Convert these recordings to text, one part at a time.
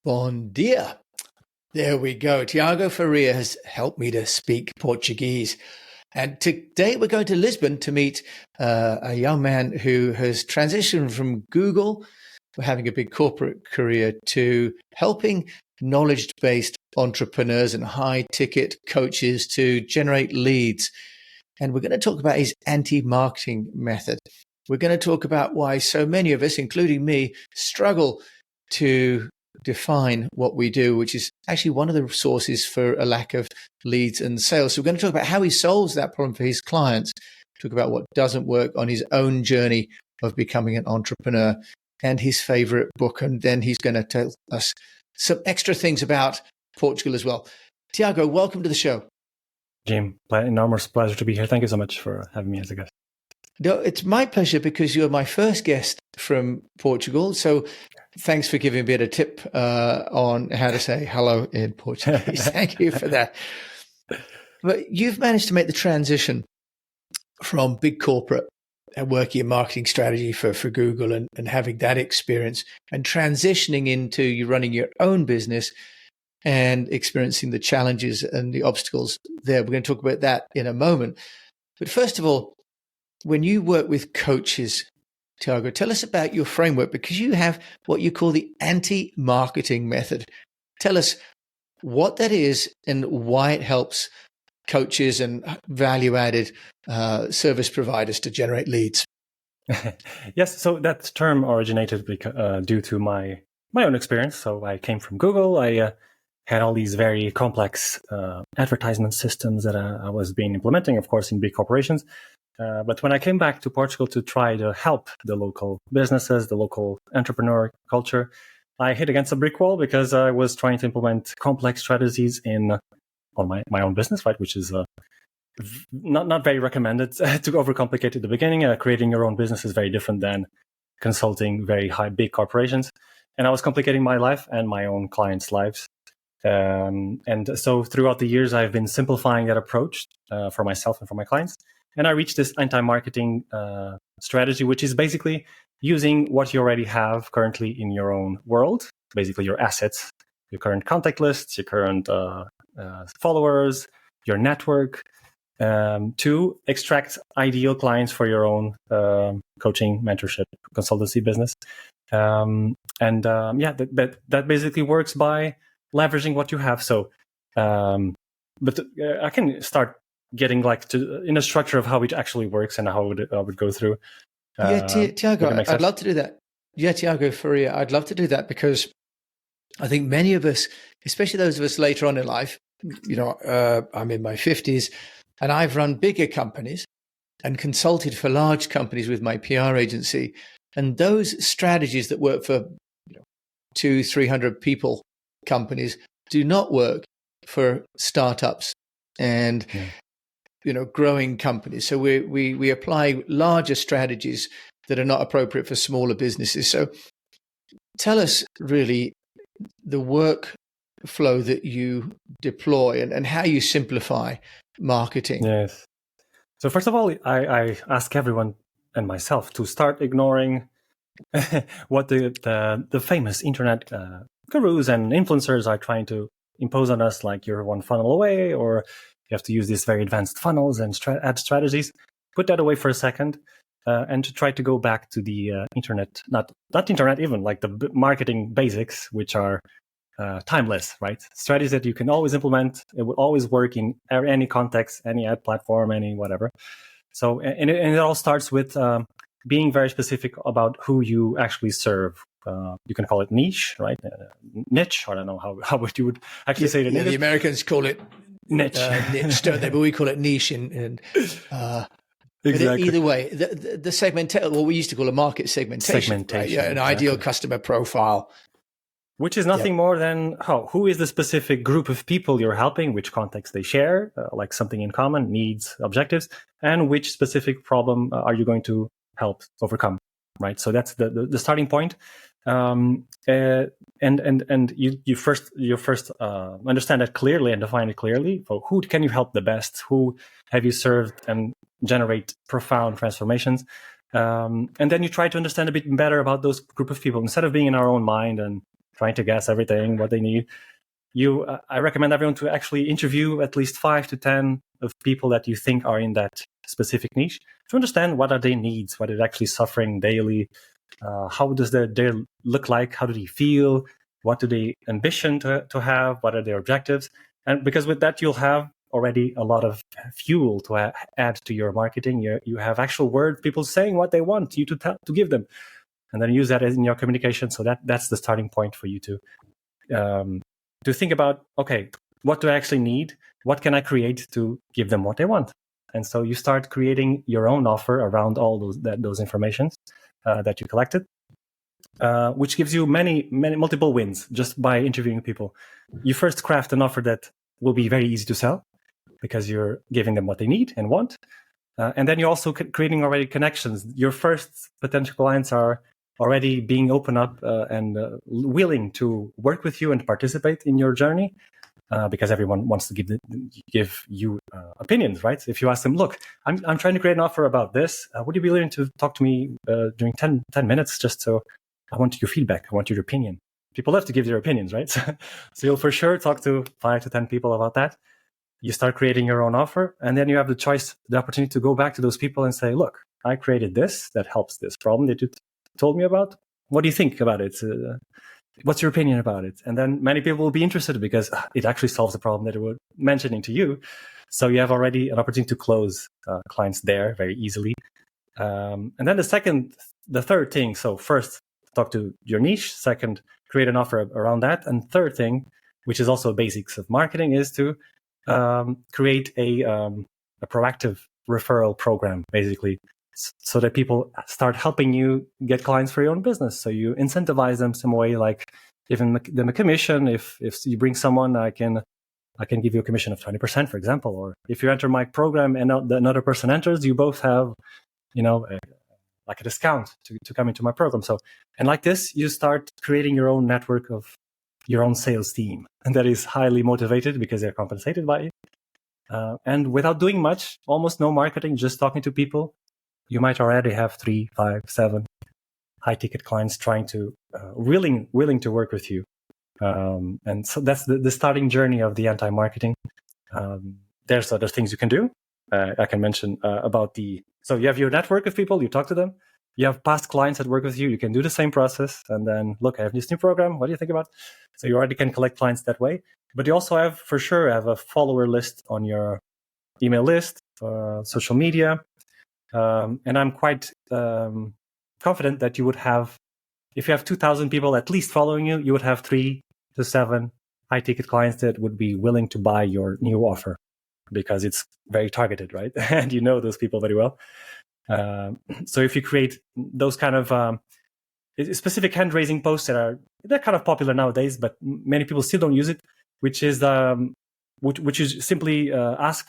Bom dia. There we go. Tiago Faria has helped me to speak Portuguese. And today we're going to Lisbon to meet a young man who has transitioned from Google, having a big corporate career, to helping knowledge-based entrepreneurs and high-ticket coaches to generate leads. And we're going to talk about his anti-marketing method. We're going to talk about why so many of us, including me, struggle to define what we do, which is actually one of the sources for a lack of leads and sales. So we're going to talk about how he solves that problem for his clients, talk about what doesn't work on his own journey of becoming an entrepreneur, and his favorite book. And then he's going to tell us some extra things about Portugal as well. Tiago, welcome to the show. Jim, enormous pleasure to be here. Thank you so much for having me as a guest. No, it's my pleasure because you're my first guest from Portugal. So thanks for giving me a tip on how to say hello in Portuguese. Thank you for that. But you've managed to make the transition from big corporate and working in marketing strategy for Google and having that experience and transitioning into you running your own business and experiencing the challenges and the obstacles there. We're going to talk about that in a moment. But first of all, when you work with coaches, Tiago, tell us about your framework, because you have what you call the anti-marketing method. Tell us what that is and why it helps coaches and value-added service providers to generate leads. Yes, so that term originated due to my own experience. So I came from Google. I had all these very complex advertisement systems that I was being implementing, of course, in big corporations. But when I came back to Portugal to try to help the local businesses, the local entrepreneur culture, I hit against a brick wall because I was trying to implement complex strategies on my own business, right? Which is not very recommended to overcomplicate at the beginning. Creating your own business is very different than consulting very big corporations. And I was complicating my life and my own clients' lives. And so throughout the years, I've been simplifying that approach for myself and for my clients. And I reached this anti-marketing strategy, which is basically using what you already have currently in your own world, basically your assets, your current contact lists, your current followers, your network, to extract ideal clients for your own coaching, mentorship, consultancy business. That basically works by leveraging what you have. So, but I can start getting in a structure of how it actually works and how I would go through. Tiago, I'd love to do that. Yeah, Tiago Faria, I'd love to do that because I think many of us, especially those of us later on in life, I'm in my 50s and I've run bigger companies and consulted for large companies with my PR agency. And those strategies that work for 200-300 people companies do not work for startups and growing companies. So we apply larger strategies that are not appropriate for smaller businesses. So tell us really the workflow that you deploy and how you simplify marketing. Yes. So first of all, I ask everyone and myself to start ignoring what the famous internet gurus and influencers are trying to impose on us, like you're one funnel away, or you have to use these very advanced funnels and ad strategies. Put that away for a second and to try to go back to the internet, not internet even, like the marketing basics, which are timeless, right? Strategies that you can always implement. It will always work in any context, any ad platform, any whatever. So, and it all starts with being very specific about who you actually serve. You can call it niche, right? Niche. I don't know how you would actually say it in English. The Americans call it niche, don't they? But we call it niche. Exactly. Either way, the segmentation, what we used to call a market segmentation, right? Yeah, an ideal customer profile. Which is nothing more than who is the specific group of people you're helping, which context they share, like something in common, needs, objectives, and which specific problem are you going to help overcome, right? So that's the starting point. And you first understand that clearly and define it clearly. So who can you help the best? Who have you served and generate profound transformations? And then you try to understand a bit better about those group of people instead of being in our own mind and trying to guess everything, what they need. I recommend everyone to actually interview at least 5 to 10 of people that you think are in that specific niche to understand what are their needs, what is actually suffering daily, how does their day look like, how do they feel, what do they ambition to have, what are their objectives. And because with that, you'll have already a lot of fuel to add to your marketing. You have actual words, people saying what they want you to give them, and then use that in your communication. So that's the starting point for you to think about, okay, what do I actually need? What can I create to give them what they want? And so you start creating your own offer around all those informations that you collected, which gives you many multiple wins just by interviewing people. You first craft an offer that will be very easy to sell because you're giving them what they need and want. And then you're also creating already connections. Your first potential clients are already being open up and willing to work with you and participate in your journey, because everyone wants to give you opinions, right? If you ask them, look, I'm trying to create an offer about this. Would you be willing to talk to me during 10 minutes just so I want your feedback, I want your opinion. People love to give their opinions, right? So you'll for sure talk to 5 to 10 people about that. You start creating your own offer, and then you have the opportunity to go back to those people and say, look, I created this that helps this problem that you told me about. What do you think about it? What's your opinion about it? And then many people will be interested because it actually solves the problem that they were mentioning to you. So you have already an opportunity to close clients there very easily. And then the third thing. So first, talk to your niche. Second, create an offer around that. And third thing, which is also basics of marketing, is to create a proactive referral program, basically, so that people start helping you get clients for your own business. So you incentivize them some way, like giving them a commission. If you bring someone, I can give you a commission of 20%, for example. Or if you enter my program and another person enters, you both have, like a discount to come into my program. So, and like this, you start creating your own network of your own sales team, and that is highly motivated because they're compensated by it. And without doing much, almost no marketing, just talking to people, you might already have 3, 5, 7 high-ticket clients trying to willing to work with you. And so that's the starting journey of the anti-marketing. There's other things you can do. I can mention so you have your network of people, you talk to them. You have past clients that work with you. You can do the same process. And then, look, I have this new program. What do you think about it? So you already can collect clients that way. But you also have a follower list on your email list, social media. And I'm quite confident that you would have, if you have 2,000 people at least following you, you would have 3 to 7 high-ticket clients that would be willing to buy your new offer because it's very targeted, right? And you know those people very well. So if you create those kind of specific hand-raising posts they're kind of popular nowadays, but many people still don't use it, which is simply ask,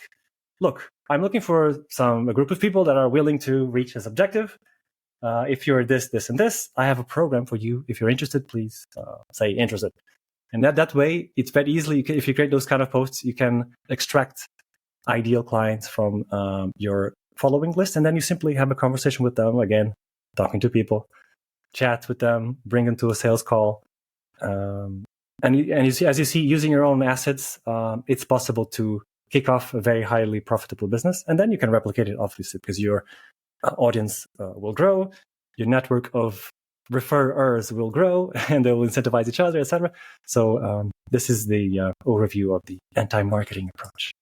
look, I'm looking for a group of people that are willing to reach this objective. If you're this, and this, I have a program for you. If you're interested, please say interested. And that way, it's very easily, if you create those kind of posts, you can extract ideal clients from your following list, and then you simply have a conversation with them, again, talking to people, chat with them, bring them to a sales call. And you see, as you see, using your own assets, it's possible to kick off a very highly profitable business, and then you can replicate it, obviously, because your audience will grow, your network of referrers will grow, and they will incentivize each other, etc. So this is the overview of the anti-marketing approach.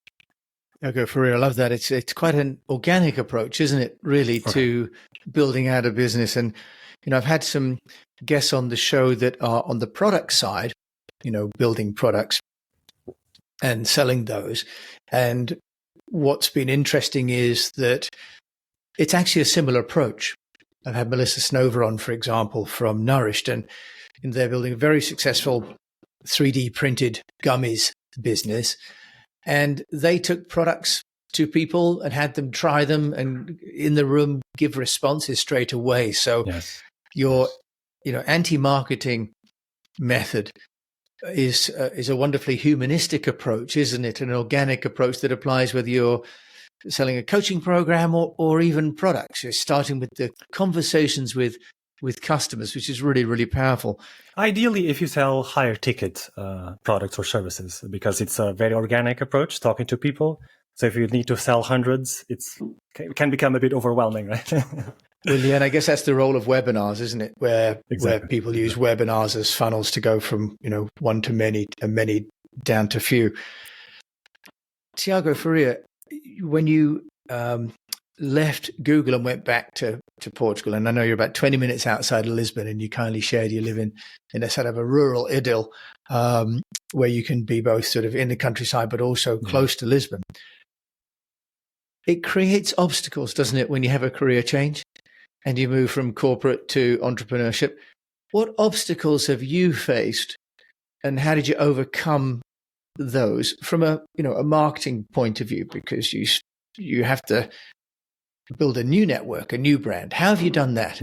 Okay, for real, I love that. It's quite an organic approach, isn't it, really, to building out a business. And, I've had some guests on the show that are on the product side, building products and selling those. And what's been interesting is that it's actually a similar approach. I've had Melissa Snover on, for example, from Nourished, and they're building a very successful 3D printed gummies business. And they took products to people and had them try them and in the room give responses straight away. So yes. Your, anti-marketing method is a wonderfully humanistic approach, isn't it? An organic approach that applies whether you're selling a coaching program or even products. You're starting with the conversations with with customers, which is really, really powerful. Ideally, if you sell higher ticket products or services, because it's a very organic approach, talking to people. So if you need to sell hundreds, it can become a bit overwhelming, right? Well, yeah, and I guess that's the role of webinars, isn't it? Where people use webinars as funnels to go from, one to many and many down to few. Tiago Faria, when you left Google and went back to Portugal, and I know you're about 20 minutes outside of Lisbon, and you kindly shared you live in a sort of a rural idyll where you can be both sort of in the countryside but also close to Lisbon. It creates obstacles, doesn't it, when you have a career change and you move from corporate to entrepreneurship? What obstacles have you faced, and how did you overcome those from a marketing point of view? Because you have to build a new network, a new brand. How have you done that?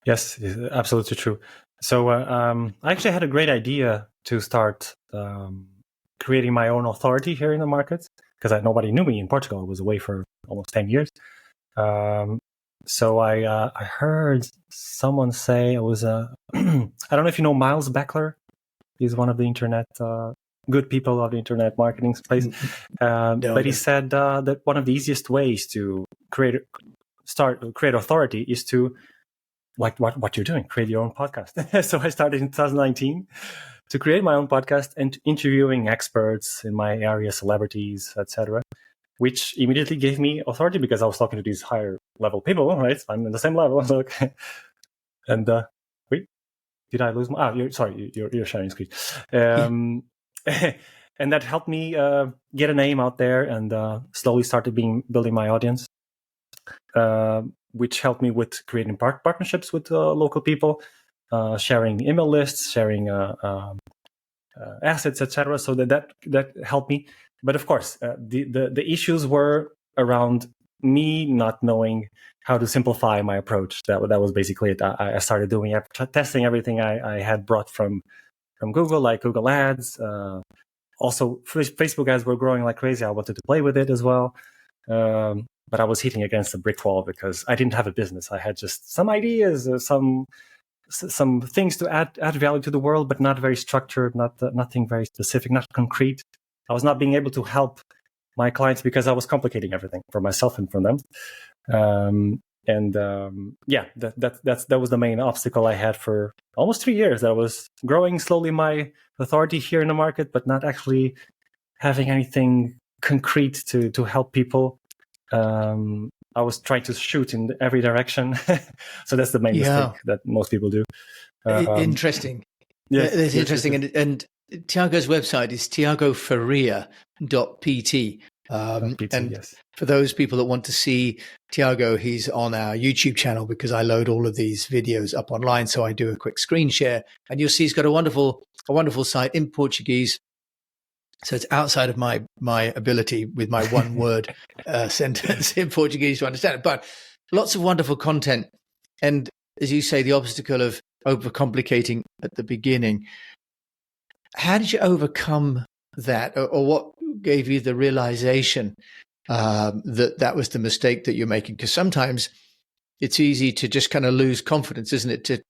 Yes, absolutely true. So I actually had a great idea to start creating my own authority here in the market, because nobody knew me in Portugal. I was away for almost 10 years. So I heard someone say, I don't know if you know Miles Beckler. He's one of the internet good people of the internet marketing space. But he said that one of the easiest ways to create authority is to, like what you're doing, create your own podcast. So I started in 2019 to create my own podcast and interviewing experts in my area, celebrities, etc., which immediately gave me authority because I was talking to these higher level people, right? I'm in the same level. So, and wait, did I lose my? You're sharing screen. And that helped me get a name out there, and slowly started building my audience, which helped me with creating partnerships with local people, sharing email lists, sharing assets, etc. So that helped me. But of course, the issues were around me not knowing how to simplify my approach. That was basically it. I started testing everything I had brought from Google, like Google Ads. Also, Facebook ads were growing like crazy. I wanted to play with it as well. But I was hitting against a brick wall because I didn't have a business. I had just some ideas, some things to add value to the world, but not very structured, nothing very specific, not concrete. I was not being able to help my clients because I was complicating everything for myself and for them. That was the main obstacle I had for almost 3 years. I was growing slowly my authority here in the market, but not actually having anything concrete to help people. I was trying to shoot in every direction. So that's the main mistake that most people do. Interesting. Yes, it's interesting. And Tiago's website is tiagofaria.pt. Yes. For those people that want to see Tiago, he's on our YouTube channel because I load all of these videos up online. So I do a quick screen share, and you'll see he's got a wonderful site in Portuguese. So it's outside of my ability with my one word sentence in Portuguese to understand it, but lots of wonderful content. And as you say, the obstacle of overcomplicating at the beginning. How did you overcome that, or what gave you the realization that was the mistake that you're making? Because sometimes it's easy to just kind of lose confidence, isn't it?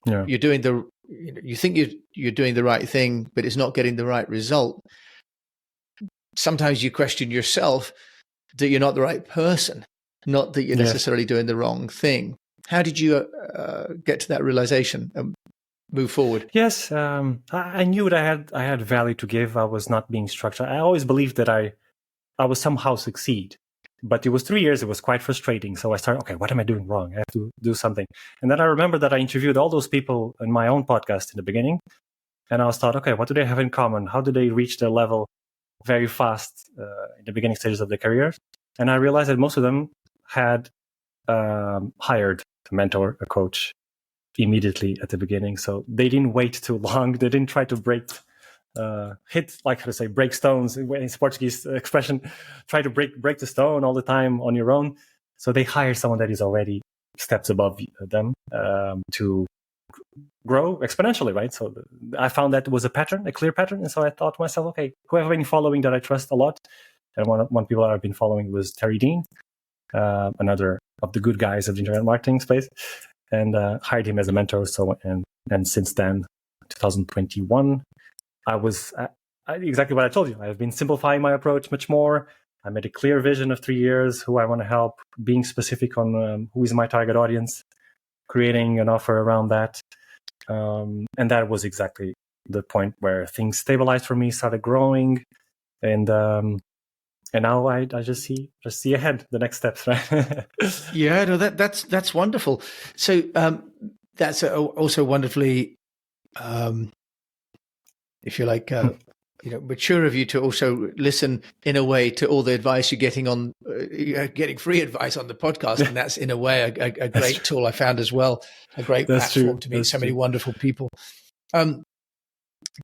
You think you're doing the right thing, but it's not getting the right result. Sometimes you question yourself that you're not the right person, not that you're necessarily doing the wrong thing. How did you get to that realization and move forward? Yes, I knew that I had value to give. I was not being structured. I always believed that I would somehow succeed. But it was 3 years. It was quite frustrating. So I started, okay, what am I doing wrong? I have to do something. And then I remember that I interviewed all those people in my own podcast in the beginning. And I was thought, okay, what do they have in common? How do they reach their level very fast in the beginning stages of their careers? And I realized that most of them had hired a mentor, a coach immediately at the beginning. So they didn't wait too long. They didn't try to break stones, in Portuguese expression, try to break the stone all the time on your own. So they hire someone that is already steps above them to grow exponentially, right? So I found that was a clear pattern. And so I thought to myself, okay, who have I been following that I trust a lot? And one people I've been following was Terry Dean, another of the good guys of the internet marketing space. and hired him as a mentor. So and since then, 2021, I was exactly what I told you. I've been simplifying my approach much more. I made a clear vision of 3 years, who I want to help, being specific on who is my target audience, creating an offer around that. And that was exactly the point where things stabilized for me, started growing. And now I just see ahead the next steps, right? Yeah, no, that's wonderful. So that's also wonderfully, if you like, mature of you to also listen in a way to all the advice you're getting on, getting free advice on the podcast, and that's in a way a great tool I found as well, a great platform to meet so many wonderful people.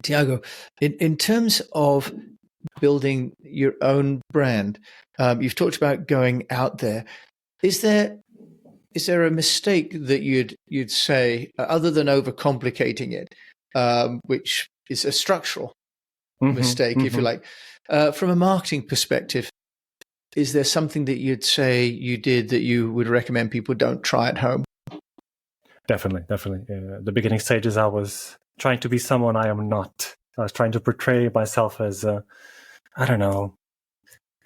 Tiago, in terms of building your own brand, you've talked about going out there. Is there a mistake that you'd say, other than overcomplicating it, which is a structural mistake, if you like, from a marketing perspective? Is there something that you'd say you did that you would recommend people don't try at home? Definitely. The beginning stages, I was trying to be someone I am not. I was trying to portray myself as I don't know,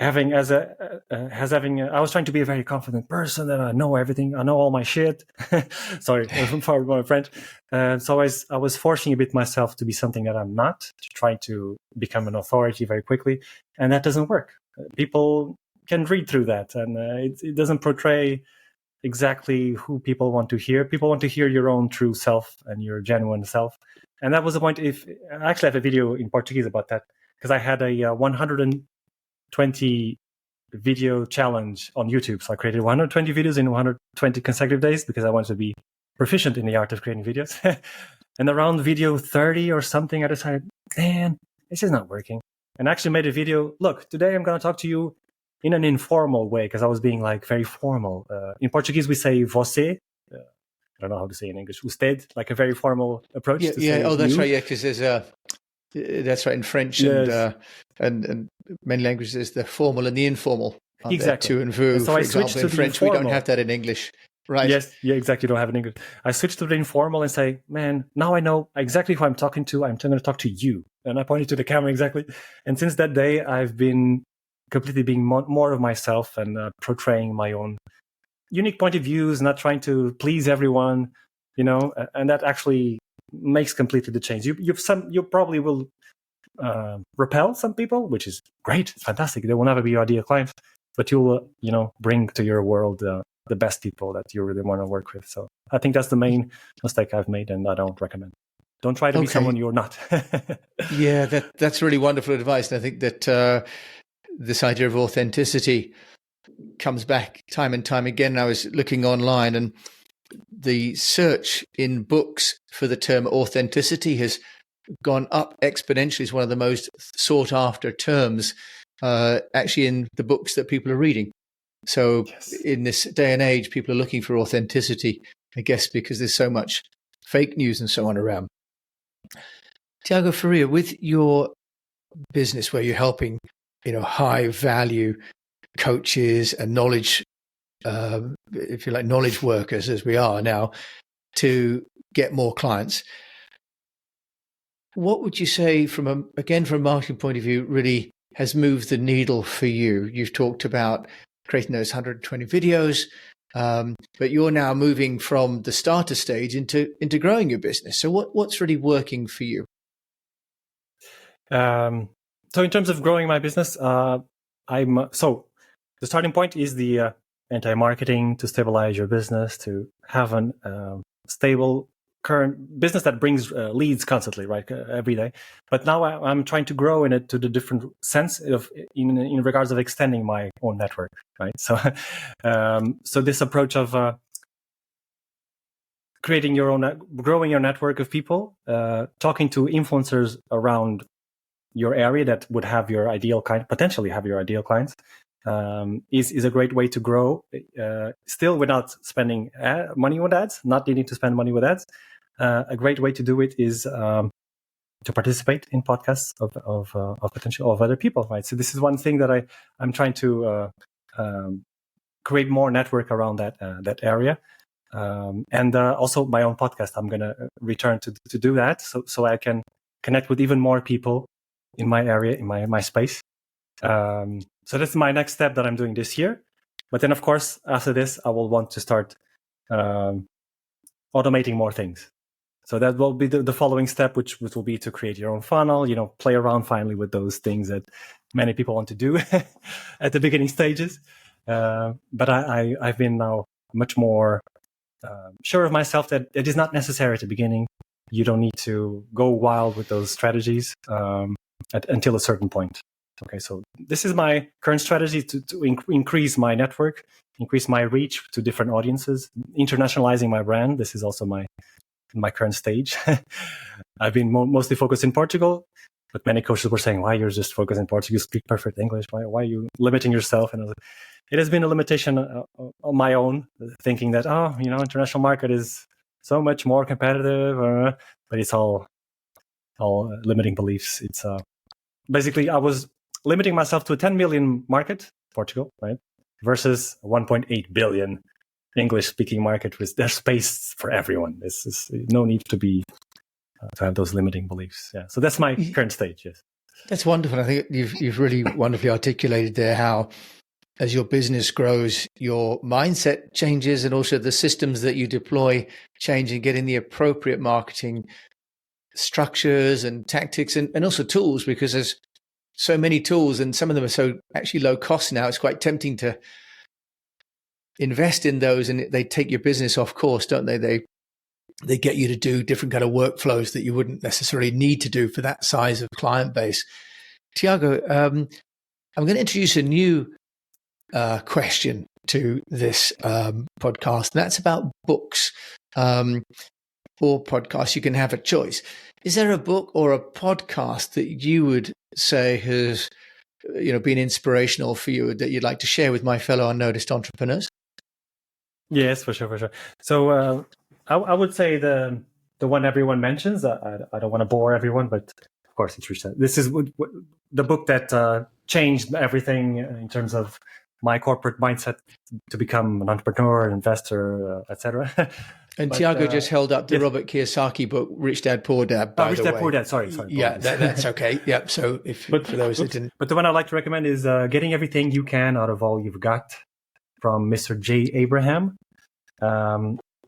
I was trying to be a very confident person, that I know everything, I know all my shit. Sorry, for my French. So I was forcing a bit myself to be something that I'm not, to try to become an authority very quickly, and that doesn't work. People can read through that, and it doesn't portray exactly who people want to hear. People want to hear your own true self and your genuine self, and that was the point. I actually have a video in Portuguese about that, because I had a 120 video challenge on YouTube. So I created 120 videos in 120 consecutive days, because I wanted to be proficient in the art of creating videos. And around video 30 or something, I decided, man, this is not working. And I actually made a video. Look, today I'm going to talk to you in an informal way, because I was being like very formal. In Portuguese, we say você. I don't know how to say in English. Usted, like a very formal approach. Yeah. Oh, that's right. Yeah, because there's that's right in French, yes. and many languages, there's the formal and the informal. Exactly. Tu and vous, so for I example. switched to in French, we don't have that in English. Right. Yes. Yeah, exactly. You don't have it in English. I switched to the informal and say, man, now I know exactly who I'm talking to. I'm going to talk to you. And I pointed to the camera exactly. And since that day, I've been completely being more of myself, and portraying my own unique point of views, not trying to please everyone, and that actually makes completely the change. You probably will repel some people, which is great. It's fantastic. They will never be your ideal client, but you'll, bring to your world the best people that you really want to work with. So I think that's the main mistake I've made, and I don't recommend. Don't try to be someone you're not. Yeah, that's really wonderful advice. And I think that this idea of authenticity comes back time and time again. I was looking online, and the search in books for the term authenticity has gone up exponentially. It's one of the most sought after terms, actually, in the books that people are reading. So yes. In this day and age, people are looking for authenticity, I guess, because there's so much fake news and so on around. Tiago Faria, with your business where you're helping, high value coaches and knowledge, if you like, knowledge workers, as we are now, to get more clients, what would you say from a marketing point of view really has moved the needle for you? You've talked about creating those 120 videos, but you're now moving from the starter stage into growing your business. So what's really working for you? So in terms of growing my business, so the starting point is the anti-marketing, to stabilize your business, to have an stable current business that brings leads constantly, right, every day. But now I'm trying to grow in it to the different sense of in regards of extending my own network, right? So, so this approach of growing your network of people, talking to influencers around your area that would have your ideal client, potentially have your ideal clients, is a great way to grow, still without spending money with ads, not needing to spend money with ads. A great way to do it is to participate in podcasts of other people, right? So this is one thing that I'm trying to create more network around that area. and also my own podcast. I'm going to return to do that so I can connect with even more people in my area, in my space. So that's my next step that I'm doing this year. But then, of course, after this, I will want to start automating more things. So that will be the following step, which will be to create your own funnel, play around finally with those things that many people want to do at the beginning stages. But I've been now much more sure of myself that it is not necessary at the beginning. You don't need to go wild with those strategies until a certain point. Okay, so this is my current strategy to increase my network, increase my reach to different audiences, internationalizing my brand. This is also my current stage. I've been mostly focused in Portugal, but many coaches were saying, why you're just focused in Portugal? You speak perfect English. Why are you limiting yourself? And it has been a limitation on my own, thinking that, international market is so much more competitive, but it's all limiting beliefs. It's basically, I was limiting myself to a 10 million market, Portugal, right? Versus 1.8 billion English-speaking market with there's space for everyone. This is no need to have those limiting beliefs. Yeah, so that's my current stage. Yes, that's wonderful. I think you've really wonderfully articulated there how, as your business grows, your mindset changes, and also the systems that you deploy change, and getting the appropriate marketing structures and tactics, and also tools, because there's so many tools, and some of them are so actually low cost now. It's quite tempting to invest in those, and they take your business off course, don't they? They get you to do different kind of workflows that you wouldn't necessarily need to do for that size of client base. Tiago, I'm going to introduce a new question to this podcast, and that's about books or podcasts. You can have a choice. Is there a book or a podcast that you would say has been inspirational for you that you'd like to share with my fellow unnoticed entrepreneurs? Yes, for sure. So I would say the one everyone mentions. I don't want to bore everyone, but of course it's research. This is the book that changed everything in terms of my corporate mindset to become an entrepreneur, investor, etc. And Tiago just held up the Robert Kiyosaki book, Rich Dad, Poor Dad, by the way. Rich Dad, Poor Dad, sorry. Yeah, that's okay. Yeah, so for those that didn't... But the one I'd like to recommend is Getting Everything You Can Out of All You've Got from Mr. J. Abraham,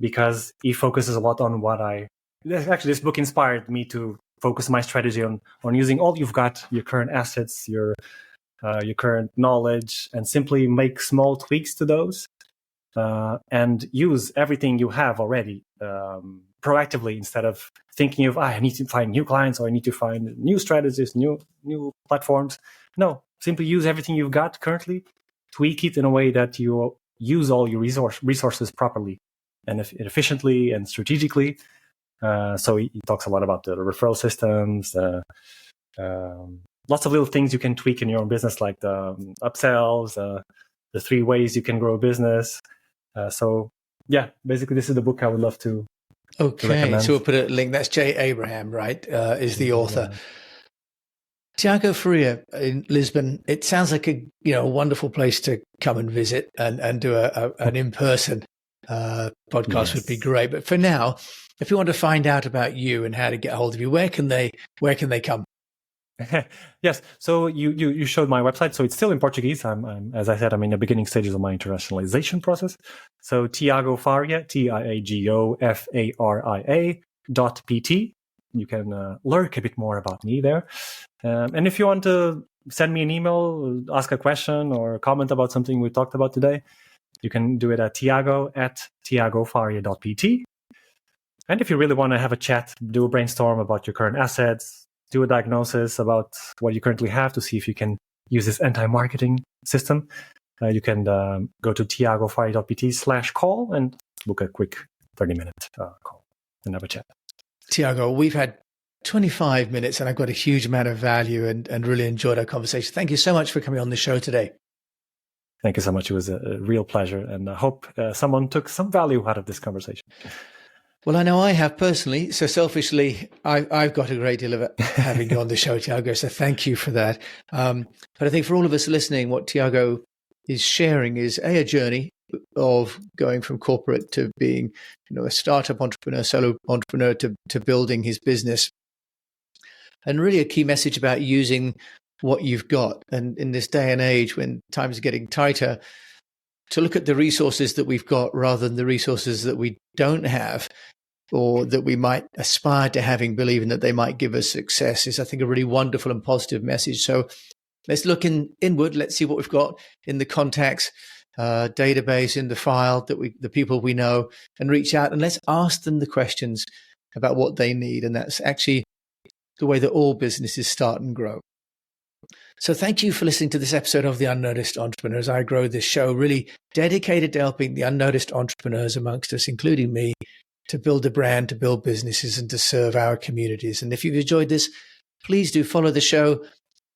because he focuses a lot on actually, this book inspired me to focus my strategy on using all you've got, your current assets, your current knowledge, and simply make small tweaks to those. And use everything you have already proactively, instead of thinking of I need to find new clients or I need to find new strategies, new platforms. No, simply use everything you've got currently, tweak it in a way that you use all your resources properly and efficiently and strategically. So he talks a lot about the referral systems, lots of little things you can tweak in your own business, like the upsells, the 3 ways you can grow a business. So yeah, basically this is the book I would love to recommend. So we'll put a link. That's J. Abraham, right? Is the author. Yeah. Tiago Faria in Lisbon. It sounds like a wonderful place to come and visit and do an in-person podcast. Yes. Would be great. But for now, if you want to find out about you and how to get a hold of you, where can they come? Yes. So you showed my website. So it's still in Portuguese. I'm as I said, I'm in the beginning stages of my internationalization process. So Tiago Faria, TIAGOFARIA.pt. You can lurk a bit more about me there. And if you want to send me an email, ask a question or comment about something we talked about today, you can do it at tiago@tiagofaria.pt. And if you really want to have a chat, do a brainstorm about your current assets, do a diagnosis about what you currently have to see if you can use this anti-marketing system, you can go to tiagofaria.pt/call and book a quick 30-minute call and have a chat. Tiago, we've had 25 minutes and I've got a huge amount of value and really enjoyed our conversation. Thank you so much for coming on the show today. Thank you so much. It was a real pleasure, and I hope someone took some value out of this conversation. Well, I know I have personally. So selfishly, I've got a great deal of it having you on the show, Tiago. So thank you for that. But I think for all of us listening, what Tiago is sharing is a journey, of going from corporate to being, a startup entrepreneur, solo entrepreneur, to building his business. And really a key message about using what you've got. And in this day and age when times are getting tighter, to look at the resources that we've got rather than the resources that we don't have, or that we might aspire to having, believing that they might give us success, is, I think, a really wonderful and positive message. So let's look inward. Let's see what we've got in the contacts database, in the file, the people we know, and reach out and let's ask them the questions about what they need. And that's actually the way that all businesses start and grow. So thank you for listening to this episode of The Unnoticed Entrepreneur. As I grow this show, really dedicated to helping the unnoticed entrepreneurs amongst us, including me, to build a brand, to build businesses, and to serve our communities. And if you've enjoyed this, please do follow the show.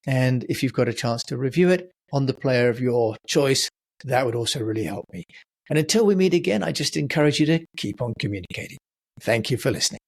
And if you've got a chance to review it on the player of your choice, that would also really help me. And until we meet again, I just encourage you to keep on communicating. Thank you for listening.